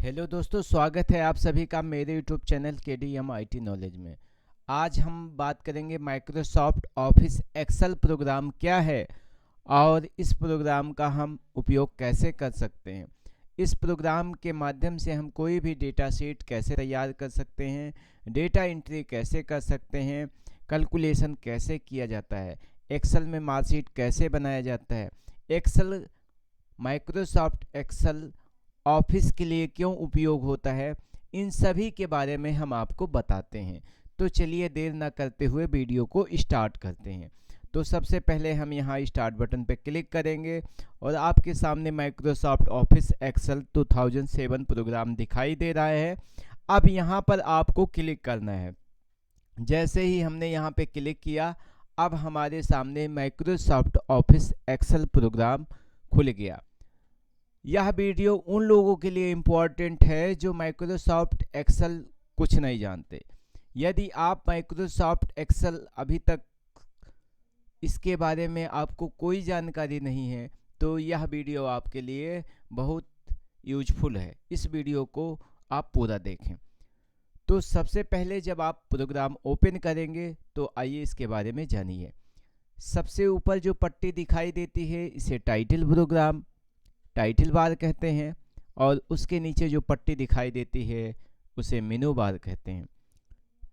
Hello दोस्तों, स्वागत है आप सभी का मेरे YouTube channel KDM IT knowledge में। आज हम बात करेंगे माइक्रोसॉफ्ट ऑफिस एक्सेल प्रोग्राम क्या है और इस प्रोग्राम का हम उपयोग कैसे कर सकते हैं। इस प्रोग्राम के माध्यम से हम कोई भी डेटा शीट कैसे तैयार कर सकते हैं, डेटा एंट्री कैसे कर सकते हैं, कैलकुलेशन कैसे किया जाता है, एक्सेल में मार्कशीट कैसे बनाया जाता है, एक्सेल माइक्रोसॉफ्ट एक्सेल ऑफिस के लिए क्यों उपयोग होता है, इन सभी के बारे में हम आपको बताते हैं। तो चलिए देर ना करते हुए वीडियो को स्टार्ट करते हैं। तो सबसे पहले हम यहाँ स्टार्ट बटन पर क्लिक करेंगे और आपके सामने माइक्रोसॉफ्ट ऑफिस एक्सेल 2007 प्रोग्राम दिखाई दे रहा है। अब यहाँ पर आपको क्लिक करना है। जैसे ही हमने यहाँ पे क्लिक किया, अब हमारे सामने माइक्रोसॉफ्ट ऑफिस एक्सेल प्रोग्राम खुल गया। यह वीडियो उन लोगों के लिए इम्पॉर्टेंट है जो माइक्रोसॉफ्ट एक्सेल कुछ नहीं जानते। यदि आप माइक्रोसॉफ्ट एक्सेल अभी तक इसके बारे में आपको कोई जानकारी नहीं है तो यह वीडियो आपके लिए बहुत यूजफुल है। इस वीडियो को आप पूरा देखें। तो सबसे पहले जब आप प्रोग्राम ओपन करेंगे तो आइए इसके बारे में जानिए। सबसे ऊपर जो पट्टी दिखाई देती है इसे टाइटल बार कहते हैं और उसके नीचे जो पट्टी दिखाई देती है उसे मेनू बार कहते हैं।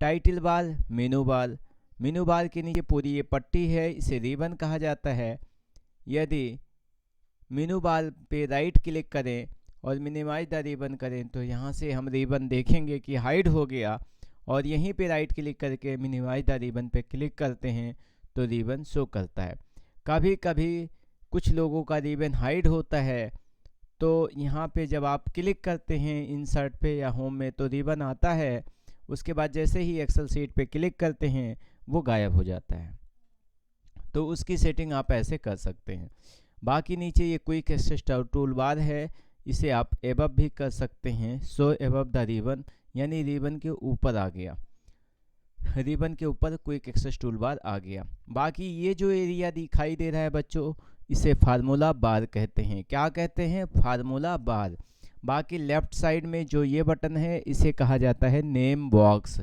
टाइटल बार, मेनू बार के नीचे पूरी ये पट्टी है, इसे रिबन कहा जाता है। यदि मेनू बार पे राइट क्लिक करें और मिनिमाइज द रिबन करें तो यहाँ से हम रिबन देखेंगे कि हाइड हो गया, और यहीं पे राइट क्लिक करके मिनिमाइज द रिबन पे क्लिक करते हैं तो रिबन शो करता है। कभी कभी कुछ लोगों का रिबन हाइड होता है तो यहाँ पे जब आप क्लिक करते हैं इंसर्ट पे या होम में तो रिबन आता है। उसके बाद जैसे ही एक्सेल शीट पे क्लिक करते हैं वो गायब हो जाता है। तो उसकी सेटिंग आप ऐसे कर सकते हैं। बाकी नीचे ये क्विक एक्सेस टूल बार है, इसे आप एबव भी कर सकते हैं। सो एबव द रिबन, यानी रिबन के ऊपर आ गया, रिबन के ऊपर क्विक एक्सेस टूल बार आ गया। बाकी ये जो एरिया दिखाई दे रहा है बच्चों, इसे फार्मूला बार कहते हैं। क्या कहते हैं? फार्मूला बार। बाकी लेफ्ट साइड में जो ये बटन है इसे कहा जाता है नेम बॉक्स।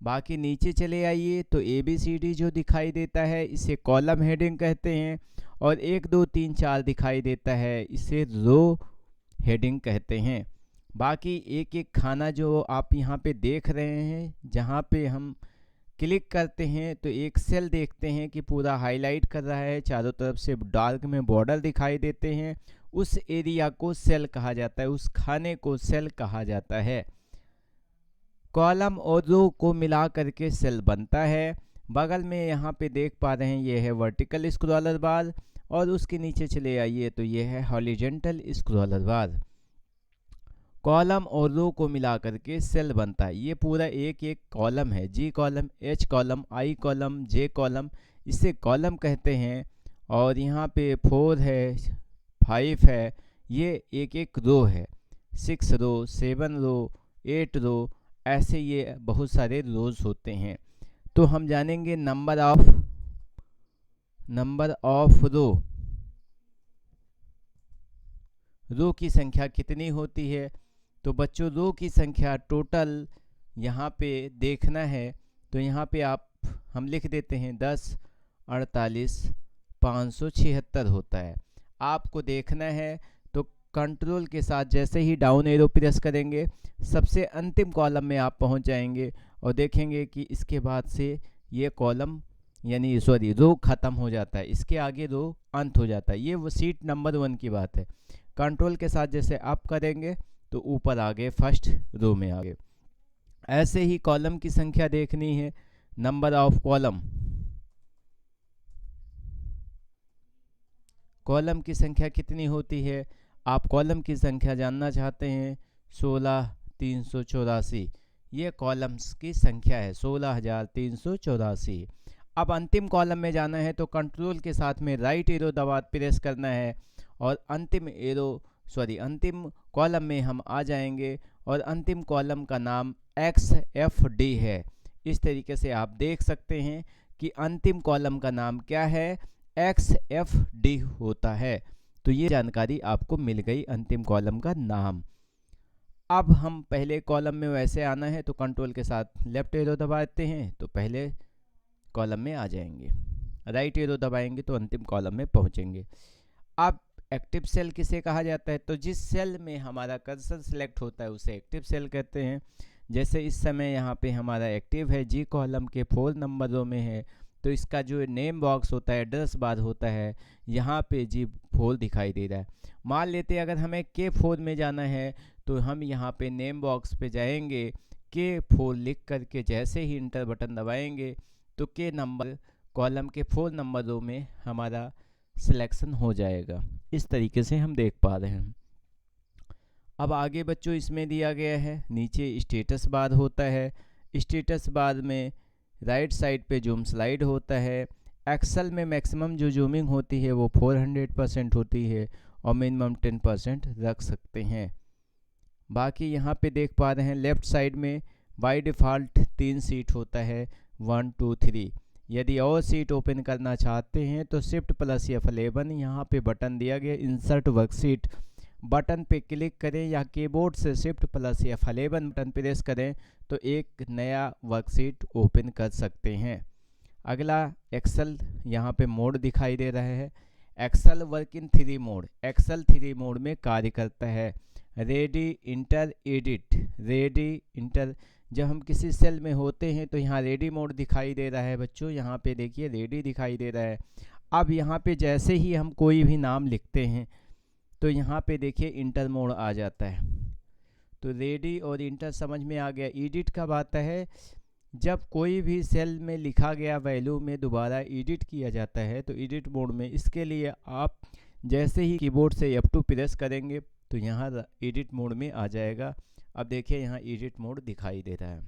बाकी नीचे चले आइए तो ABCD जो दिखाई देता है इसे कॉलम हेडिंग कहते हैं, और 1 2 3 4 दिखाई देता है इसे रो हेडिंग कहते हैं। बाकी एक एक खाना जो आप यहाँ पे देख रहे हैं, जहाँ पे हम क्लिक करते हैं तो एक सेल देखते हैं कि पूरा हाईलाइट कर रहा है, चारों तरफ से डार्क में बॉर्डर दिखाई देते हैं। उस एरिया को सेल कहा जाता है, उस खाने को सेल कहा जाता है। कॉलम और रो को मिला करके सेल बनता है। बगल में यहाँ पे देख पा रहे हैं ये है वर्टिकल स्क्रॉलर बार, और उसके नीचे चले आइए तो ये है हॉरिजॉन्टल स्क्रॉलर बार। कॉलम और रो को मिला करके सेल बनता है। ये पूरा एक एक कॉलम है, G column, H column, I column, J column, इसे कॉलम कहते हैं। और यहाँ पे 4 है, 5 है, ये एक एक रो है। 6 रो, 7 रो, 8 रो, ऐसे ये बहुत सारे रोज होते हैं। तो हम जानेंगे नंबर ऑफ रो की संख्या कितनी होती है। तो बच्चों रो की संख्या टोटल यहाँ पे देखना है तो यहाँ पे हम लिख देते हैं 10 48 576 होता है। आपको देखना है तो कंट्रोल के साथ जैसे ही डाउन एरो प्रेस करेंगे सबसे अंतिम कॉलम में आप पहुँच जाएंगे और देखेंगे कि इसके बाद से ये कॉलम यानी रो ख़त्म हो जाता है, इसके आगे रो अंत हो जाता है। ये वो सीट नंबर 1 की बात है। कंट्रोल के साथ जैसे अप करेंगे तो ऊपर आगे फर्स्ट रो में आगे। ऐसे ही कॉलम की संख्या देखनी है, नंबर ऑफ कॉलम की संख्या कितनी होती है। आप कॉलम की संख्या जानना चाहते हैं, 16384, ये कॉलम्स की संख्या है 16384। अब अंतिम कॉलम में जाना है तो कंट्रोल के साथ में राइट एरो दबा प्रेस करना है और अंतिम कॉलम में हम आ जाएंगे, और अंतिम कॉलम का नाम XFD है। इस तरीके से आप देख सकते हैं कि अंतिम कॉलम का नाम क्या है, XFD होता है। तो ये जानकारी आपको मिल गई अंतिम कॉलम का नाम। अब हम पहले कॉलम में वैसे आना है तो कंट्रोल के साथ लेफ्ट एरो दबाते हैं तो पहले कॉलम में आ जाएंगे, राइट एरो दबाएंगे तो अंतिम कॉलम में पहुंचेंगे। अब एक्टिव सेल किसे कहा जाता है, तो जिस सेल में हमारा कर्सर सिलेक्ट होता है उसे एक्टिव सेल कहते हैं। जैसे इस समय यहाँ पे हमारा एक्टिव है, जी कॉलम के 4 नंबरों में है, तो इसका जो नेम बॉक्स होता है, एड्रेस बार होता है, यहाँ पे G4 दिखाई दे रहा है। मान लेते हैं अगर हमें K4 में जाना है तो हम यहाँ पे नेम बॉक्स पे जाएंगे, K4 लिख करके जैसे ही इंटर बटन दबाएंगे तो K नंबर कॉलम के 4 नंबरों में हमारा सिलेक्शन हो जाएगा। इस तरीके से हम देख पा रहे हैं। अब आगे बच्चों इसमें दिया गया है, नीचे स्टेटस बार होता है, स्टेटस बार में राइट साइड पे जूम स्लाइड होता है। एक्सेल में मैक्सिमम जो जूमिंग होती है वो 400% होती है और मिनिमम 10% रख सकते हैं। बाकी यहाँ पे देख पा रहे हैं लेफ़्ट साइड में बाय डिफ़ॉल्ट 3 सीट होता है, 1 2 3। यदि और सीट ओपन करना चाहते हैं तो शिफ्ट प्लस F11 यहाँ पे बटन दिया गया इंसर्ट वर्कशीट, बटन पे क्लिक करें या कीबोर्ड से shift plus F11 button press करें तो एक नया वर्कशीट ओपन कर सकते हैं। अगला एक्सेल यहाँ पे मोड दिखाई दे रहा है, Excel work in 3 mode, Excel 3 mode में कार्य करता है। Ready, enter, edit. Ready, enter, जब हम किसी सेल में होते हैं तो यहाँ रेडी मोड दिखाई दे रहा है बच्चों, यहाँ पे देखिए रेडी दिखाई दे रहा है। अब यहाँ पे जैसे ही हम कोई भी नाम लिखते हैं तो यहाँ पे देखिए इंटर मोड आ जाता है। तो रेडी और इंटर समझ में आ गया। एडिट कब आता है, जब कोई भी सेल में लिखा गया वैल्यू में दोबारा एडिट किया जाता है तो एडिट मोड में। इसके लिए आप जैसे ही कीबोर्ड से F2 प्रेस करेंगे तो यहाँ एडिट मोड में आ जाएगा। अब देखिए यहाँ एडिट मोड दिखाई दे रहा है।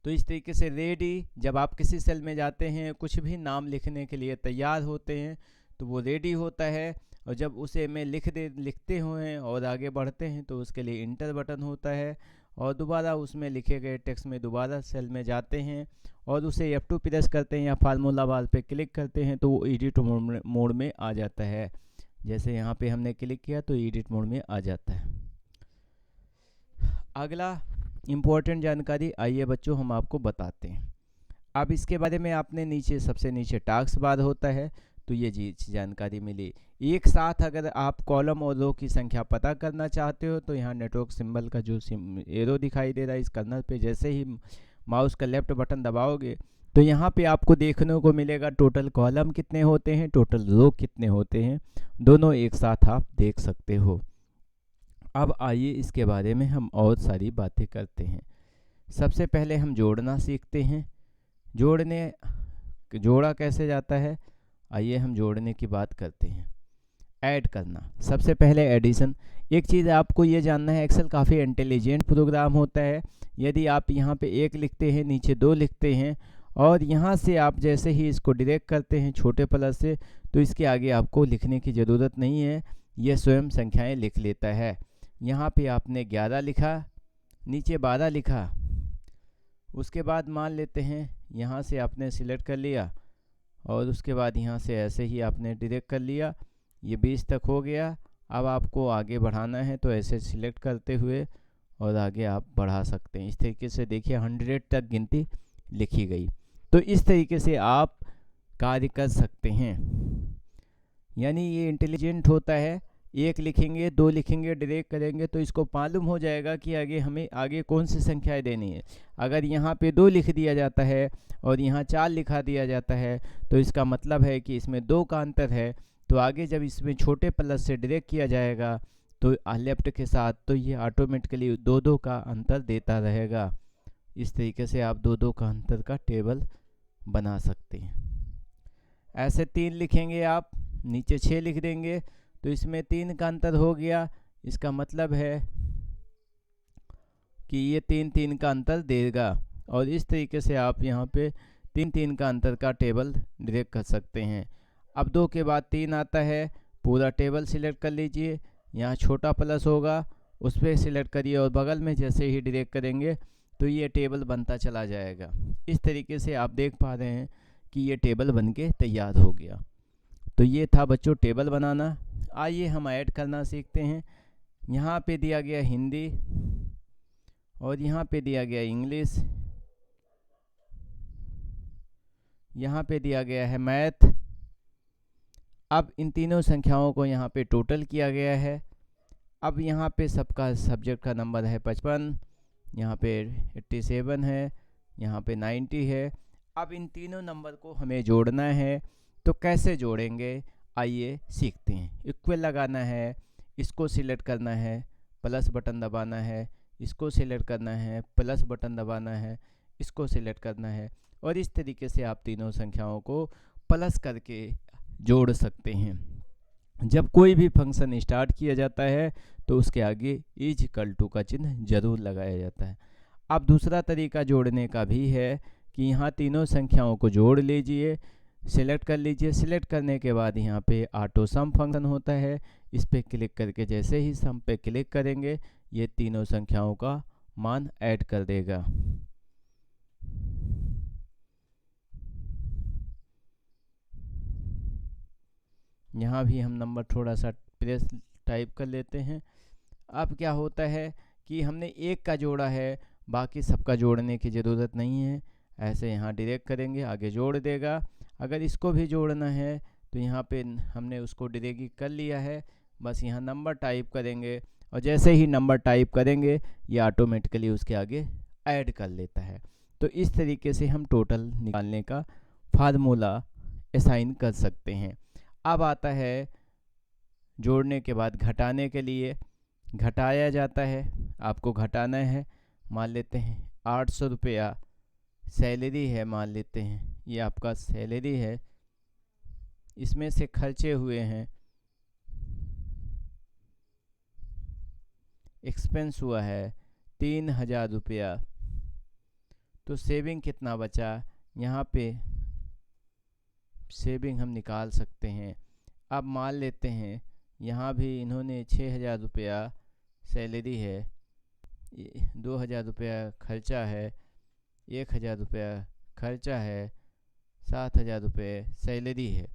तो इस तरीके से रेडी, जब आप किसी सेल में जाते हैं कुछ भी नाम लिखने के लिए तैयार होते हैं तो वो रेडी होता है, और जब उसे में लिखते हुए और आगे बढ़ते हैं तो उसके लिए इंटर बटन होता है, और दोबारा उसमें लिखे गए टेक्स्ट में दोबारा सेल में जाते हैं और उसे F2 प्रेस करते हैं या फार्मूला बार पे क्लिक करते हैं तो वो एडिट मोड में आ जाता है। जैसे यहाँ पे हमने क्लिक किया तो एडिट मोड में आ जाता है। अगला इम्पोर्टेंट जानकारी आइए बच्चों हम आपको बताते हैं। अब इसके बारे में आपने नीचे सबसे नीचे टास्क बार होता है तो ये जानकारी मिली। एक साथ अगर आप कॉलम और रो की संख्या पता करना चाहते हो तो यहाँ नेटवर्क सिंबल का जो एरो दिखाई दे रहा है इस कर्नल पे जैसे ही माउस का लेफ्ट बटन दबाओगे तो यहाँ पे आपको देखने को मिलेगा टोटल कॉलम कितने होते हैं, टोटल रो कितने होते हैं, दोनों एक साथ आप देख सकते हो। अब आइए इसके बारे में हम और सारी बातें करते हैं। सबसे पहले हम जोड़ना सीखते हैं। जोड़ा कैसे जाता है, आइए हम जोड़ने की बात करते हैं। ऐड करना, सबसे पहले एडिशन। एक चीज़ आपको ये जानना है, एक्सेल काफ़ी इंटेलिजेंट प्रोग्राम होता है। यदि आप यहाँ पे 1 लिखते हैं, नीचे 2 लिखते हैं और यहाँ से आप जैसे ही इसको डिरेक्ट करते हैं छोटे प्लस से तो इसके आगे आपको लिखने की ज़रूरत नहीं है, यह स्वयं संख्याएं लिख लेता है। यहाँ पे आपने 11 लिखा, नीचे 12 लिखा, उसके बाद मान लेते हैं यहाँ से आपने सिलेक्ट कर लिया और उसके बाद यहाँ से ऐसे ही आपने डिरेक्ट कर लिया, ये 20 तक हो गया। अब आपको आगे बढ़ाना है तो ऐसे सिलेक्ट करते हुए और आगे आप बढ़ा सकते हैं। इस तरीके से देखिए 100 तक गिनती लिखी गई। तो इस तरीके से आप कार्य कर सकते हैं, यानी ये इंटेलिजेंट होता है। 1 लिखेंगे, 2 लिखेंगे, डिरेक्ट करेंगे तो इसको मालूम हो जाएगा कि हमें आगे कौन सी संख्याएं देनी है। अगर यहाँ पे 2 लिख दिया जाता है और यहाँ 4 लिखा दिया जाता है तो इसका मतलब है कि इसमें 2 का अंतर है। तो आगे जब इसमें छोटे प्लस से डिरेक्ट किया जाएगा तो लेफ्ट के साथ तो ये ऑटोमेटिकली 2-2 का अंतर देता रहेगा। इस तरीके से आप 2-2 का अंतर का टेबल बना सकते हैं। ऐसे 3 लिखेंगे आप, नीचे 6 लिख देंगे तो इसमें 3 का अंतर हो गया। इसका मतलब है कि ये 3-3 का अंतर देगा और इस तरीके से आप यहाँ पे 3-3 का अंतर का टेबल डिरेक्ट कर सकते हैं। अब 2 के बाद 3 आता है, पूरा टेबल सिलेक्ट कर लीजिए, यहाँ छोटा प्लस होगा उस पर सिलेक्ट करिए और बगल में जैसे ही डिरेक्ट करेंगे तो ये टेबल बनता चला जाएगा। इस तरीके से आप देख पा रहे हैं कि ये टेबल बनके तैयार हो गया। तो ये था बच्चों टेबल बनाना। आइए हम ऐड करना सीखते हैं। यहाँ पे दिया गया हिंदी और यहाँ पे दिया गया इंग्लिश, यहाँ पे दिया गया है मैथ। अब इन तीनों संख्याओं को यहाँ पे टोटल किया गया है। अब यहाँ पे सबका सब्जेक्ट का नंबर है 55, यहाँ पे 87 है, यहाँ पे 90 है। अब इन तीनों नंबर को हमें जोड़ना है, तो कैसे जोड़ेंगे आइए सीखते हैं। इक्वल लगाना है, इसको सिलेक्ट करना है, प्लस बटन दबाना है, इसको सिलेक्ट करना है, प्लस बटन दबाना है, इसको सिलेक्ट करना है, और इस तरीके से आप तीनों संख्याओं को प्लस करके जोड़ सकते हैं। जब कोई भी फंक्शन स्टार्ट किया जाता है तो उसके आगे इज इक्वल टू का चिन्ह जरूर लगाया जाता है। अब दूसरा तरीका जोड़ने का भी है कि यहाँ तीनों संख्याओं को जोड़ लीजिए, सिलेक्ट कर लीजिए। सिलेक्ट करने के बाद यहाँ पे ऑटो सम फंक्शन होता है, इस पर क्लिक करके जैसे ही सम पे क्लिक करेंगे ये तीनों संख्याओं का मान ऐड कर देगा। यहाँ भी हम नंबर थोड़ा सा प्रेस टाइप कर लेते हैं। अब क्या होता है कि हमने एक का जोड़ा है, बाकी सबका जोड़ने की ज़रूरत नहीं है। ऐसे यहाँ डायरेक्ट करेंगे आगे जोड़ देगा। अगर इसको भी जोड़ना है तो यहाँ पे हमने उसको डायरेक्ट कर लिया है, बस यहाँ नंबर टाइप करेंगे और जैसे ही नंबर टाइप करेंगे ये ऑटोमेटिकली उसके आगे ऐड कर लेता है। तो इस तरीके से हम टोटल निकालने का फार्मूला असाइन कर सकते हैं। अब आता है जोड़ने के बाद घटाने के लिए। घटाया जाता है, आपको घटाना है। मान लेते हैं 800 रुपया सैलरी है, मान लेते हैं ये आपका सैलरी है, इसमें से खर्चे हुए हैं, एक्सपेंस हुआ है 3000 रुपया, तो सेविंग कितना बचा, यहाँ पे सेविंग हम निकाल सकते हैं। अब मान लेते हैं यहाँ भी इन्होंने 6000 रुपया सैलरी है, 2000 रुपया खर्चा है, 1000 रुपया खर्चा है, 7000 रुपये सैलरी है।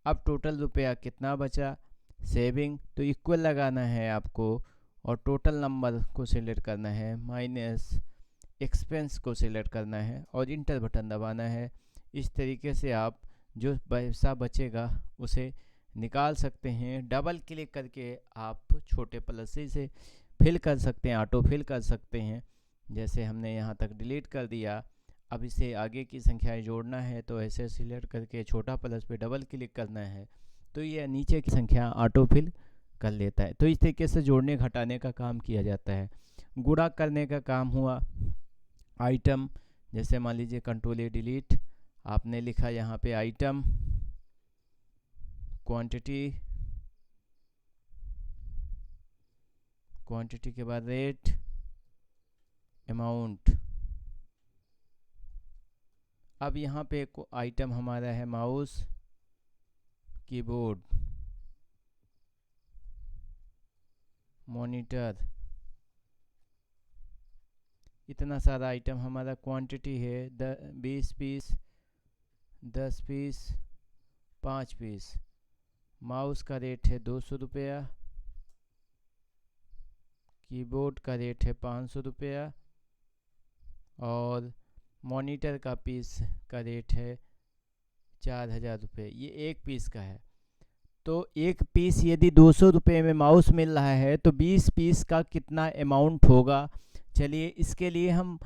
अब टोटल रुपया कितना बचा, सेविंग, तो इक्वल लगाना है आपको और टोटल नंबर को सिलेक्ट करना है, माइनस एक्सपेंस को सिलेक्ट करना है और इंटर बटन दबाना है। इस तरीके से आप जो पैसा बचेगा उसे निकाल सकते हैं। डबल क्लिक करके आप छोटे प्लस से फिल कर सकते हैं, ऑटो फिल कर सकते हैं। जैसे हमने यहाँ तक डिलीट कर दिया। अब इसे आगे की संख्याएं जोड़ना है तो ऐसे सिलेक्ट करके छोटा प्लस पे डबल क्लिक करना है तो ये नीचे की संख्या ऑटो फिल कर लेता है। तो इस तरीके से जोड़ने घटाने का काम किया जाता है। गुणा करने का काम हुआ। आइटम, जैसे मान लीजिए कंट्रोल ए डिलीट, आपने लिखा यहाँ पे आइटम, क्वांटिटी, क्वांटिटी के बाद रेट, अमाउंट। अब यहाँ पे आइटम हमारा है माउस, कीबोर्ड, मॉनिटर, इतना सारा आइटम हमारा। क्वांटिटी है 20 पीस, 10 पीस, 5 पीस। माउस का रेट है 200 रुपया, कीबोर्ड का रेट है 500 रुपया और मॉनिटर का पीस का रेट है 4000 रुपये। ये एक पीस का है। तो एक पीस यदि 200 रुपये में माउस मिल रहा है तो 20 पीस का कितना अमाउंट होगा। चलिए इसके लिए हम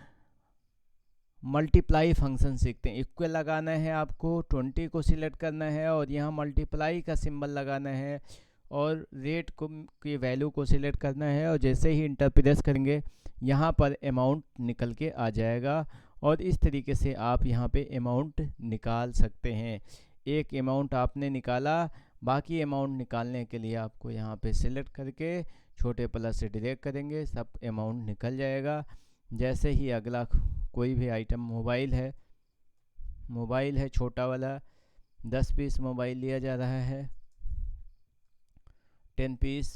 मल्टीप्लाई फंक्शन सीखते हैं। इक्वल लगाना है आपको, 20 को सिलेक्ट करना है और यहाँ मल्टीप्लाई का सिंबल लगाना है और रेट को की वैल्यू को सिलेक्ट करना है और जैसे ही इंटर प्रेस करेंगे यहाँ पर अमाउंट निकल के आ जाएगा और इस तरीके से आप यहाँ पे अमाउंट निकाल सकते हैं। एक अमाउंट आपने निकाला, बाकी अमाउंट निकालने के लिए आपको यहाँ पे सिलेक्ट करके छोटे प्लस से डायरेक्ट करेंगे, सब अमाउंट निकल जाएगा। जैसे ही अगला कोई भी आइटम, मोबाइल है छोटा वाला, 10 पीस मोबाइल लिया जा रहा है, 10 पीस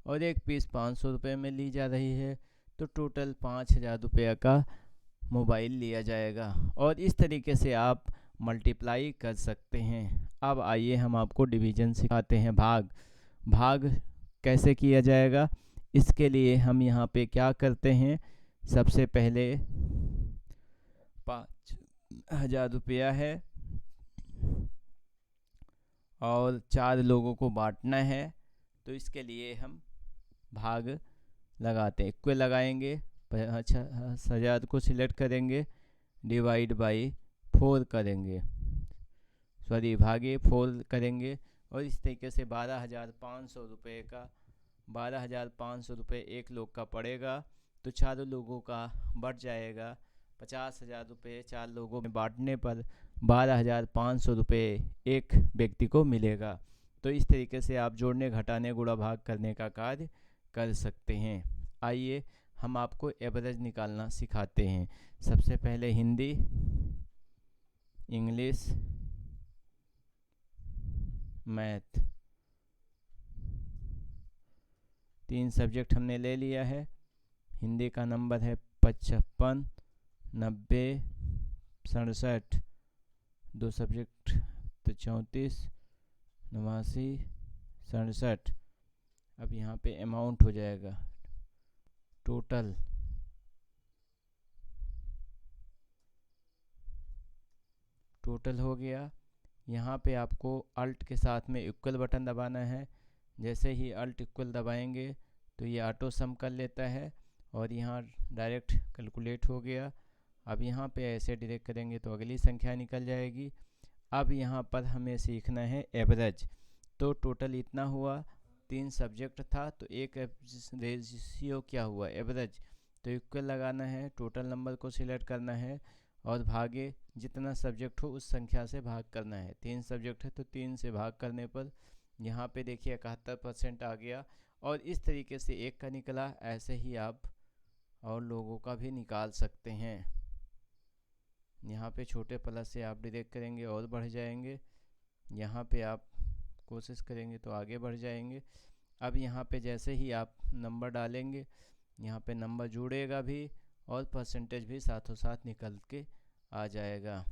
और एक पीस 500 रुपये में ली जा रही है, तो टोटल 5000 रुपये का मोबाइल लिया जाएगा। और इस तरीके से आप मल्टीप्लाई कर सकते हैं। अब आइए हम आपको डिवीज़न सिखाते हैं। भाग कैसे किया जाएगा, इसके लिए हम यहाँ पे क्या करते हैं, सबसे पहले 5,000 रुपया है और 4 लोगों को बांटना है, तो इसके लिए हम भाग लगाते हैं। इक्वल लगाएंगे, 5,000 को सिलेक्ट करेंगे, डिवाइड बाई 4 करेंगे, सॉरी भागे 4 करेंगे, और इस तरीके से 12,500 रुपये का 12,500 रुपये एक लोग का पड़ेगा, तो 4 लोगों का बढ़ जाएगा 50,000 रुपये। 4 लोगों में बांटने पर 12,500 रुपये एक व्यक्ति को मिलेगा। तो इस तरीके से आप जोड़ने, घटाने, गुणा भाग करने का कार्य कर सकते हैं। आइए हम आपको एवरेज निकालना सिखाते हैं। सबसे पहले हिंदी, इंग्लिश, मैथ, 3 सब्जेक्ट हमने ले लिया है। हिंदी का नंबर है 55, 90, 67, 2 सब्जेक्ट तो 34, 89, 67। अब यहाँ पे अमाउंट हो जाएगा टोटल हो गया। यहाँ पे आपको अल्ट के साथ में इक्वल बटन दबाना है। जैसे ही अल्ट इक्वल दबाएंगे तो ये ऑटो सम कर लेता है और यहाँ डायरेक्ट कैलकुलेट हो गया। अब यहाँ पे ऐसे डायरेक्ट करेंगे तो अगली संख्या निकल जाएगी। अब यहाँ पर हमें सीखना है एवरेज। तो टोटल इतना हुआ, 3 सब्जेक्ट था तो एक रेशियो क्या हुआ, एवरेज। तो इक्वल लगाना है, टोटल नंबर को सिलेक्ट करना है और भागे जितना सब्जेक्ट हो उस संख्या से भाग करना है। 3 सब्जेक्ट है तो 3 से भाग करने पर यहाँ पे देखिए 71% आ गया। और इस तरीके से एक का निकला, ऐसे ही आप और लोगों का भी निकाल सकते हैं। यहाँ पे छोटे प्लस से आप डायरेक्ट करेंगे और बढ़ जाएंगे, यहाँ पे आप कोशिश करेंगे तो आगे बढ़ जाएंगे। अब यहाँ पे जैसे ही आप नंबर डालेंगे, यहाँ पे नंबर जुड़ेगा भी और परसेंटेज भी साथों साथ निकल के आ जाएगा।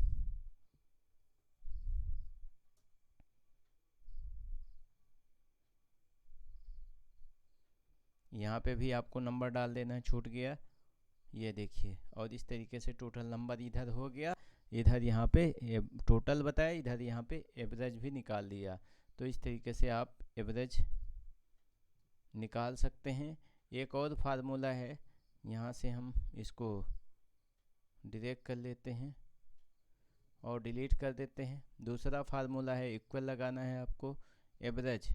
यहाँ पे भी आपको नंबर डाल देना है, छूट गया ये देखिए। और इस तरीके से टोटल नंबर इधर हो गया, इधर यहाँ पे टोटल बताया, इधर यहाँ पे एवरेज भी निकाल दिया। तो इस तरीके से आप एवरेज निकाल सकते हैं। एक और फार्मूला है, यहाँ से हम इसको डिलीट कर लेते हैं और डिलीट कर देते हैं। दूसरा फार्मूला है, इक्वल लगाना है आपको, एवरेज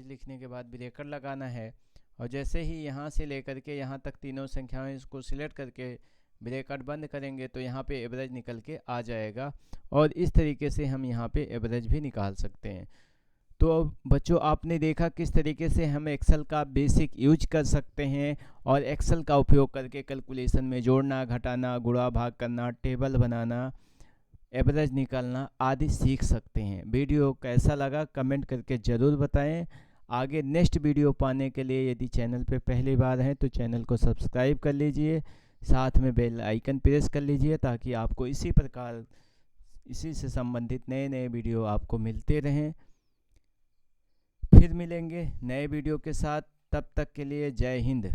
लिखने के बाद ब्रैकेट लगाना है और जैसे ही यहाँ से लेकर के यहाँ तक तीनों संख्याएं इसको सिलेक्ट करके ब्रैकेट बंद करेंगे तो यहाँ पे एवरेज निकल के आ जाएगा। और इस तरीके से हम यहाँ पे एवरेज भी निकाल सकते हैं। तो बच्चों आपने देखा किस तरीके से हम एक्सेल का बेसिक यूज कर सकते हैं और एक्सेल का उपयोग करके कैलकुलेशन में जोड़ना, घटाना, गुणा भाग करना, टेबल बनाना, एवरेज निकालना आदि सीख सकते हैं। वीडियो कैसा लगा कमेंट करके ज़रूर बताएं। आगे नेक्स्ट वीडियो पाने के लिए यदि चैनल पे पहली बार हैं तो चैनल को सब्सक्राइब कर लीजिए, साथ में बेल आइकन प्रेस कर लीजिए ताकि आपको इसी से संबंधित नए नए वीडियो आपको मिलते रहें। फिर मिलेंगे नए वीडियो के साथ, तब तक के लिए जय हिंद।